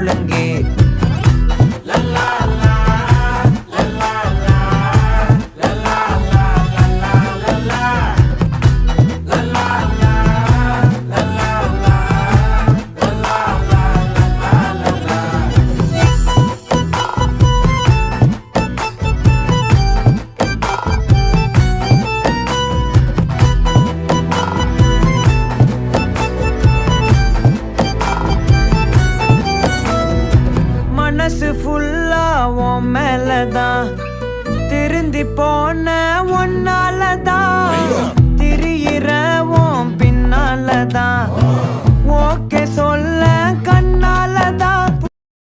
ஒழுங்கே. மனசு ஃபுல்லா உன் மேலதான், திருந்தி போன ஒன்னாலதான், திரியிற உன் பின்னாலதான், ஓகே சொல்ல கண்ணாலதான்,